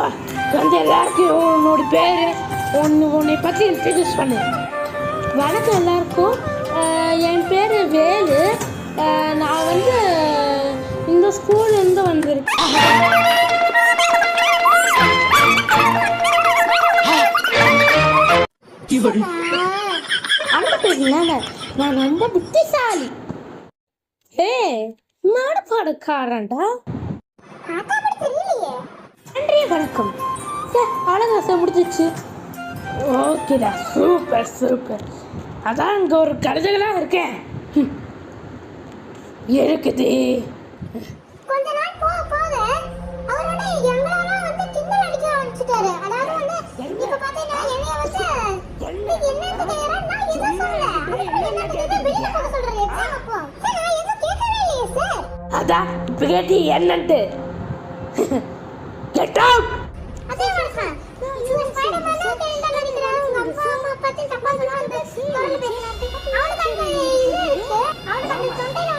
வந்து எல்லாருக்கும் உன்னோட பேர் உன்னை பற்றி இன்ட்ரடியூஸ் பண்ணு. வணக்கம் எல்லாருக்கும். என் பேர் வேலு. நான் வந்து இந்த ஸ்கூல்லேருந்து வந்திருக்கேன். நான் ரொம்ப புத்திசாலி. நாடு பாடக்காரன்டா. நன்றி வணக்கம். அழகா முடிஞ்சிச்சு. ஓகேடா, சூப்பர் சூப்பர். அதான் இங்கே ஒரு கழுதைகளாக இருக்கேன் இருக்குது. கொஞ்ச நாள் போக போக அவரோட எங்களெல்லாம் வந்து கிண்டல் அடிக்க ஆரம்பிச்சிட்டாரு. அதாவது வந்து இப்ப பாத்தீங்கன்னா என்னைய வந்து என்ன கேக்குறா, நான் எதை சொல்லல, என்ன கேக்குறது வெளிய போக சொல்றாரு எக்ஸாம் அப்போ. சார் நான் எதுவும் கேட்கவே இல்லையே சார். அதான் இப்ப கேட்டி என்னன்ட்டு கெட் அவுட். அதே வருஷம் இந்த ஸ்பைடர்மேன் கேட்ட நினைக்கிறாரு. உங்க அப்பா அம்மா பத்தி தப்பா சொன்னா அந்த குரல் பேசினாரு. அவனுக்கு அந்த இது இருக்கு, அவனுக்கு அந்த தொண்டையில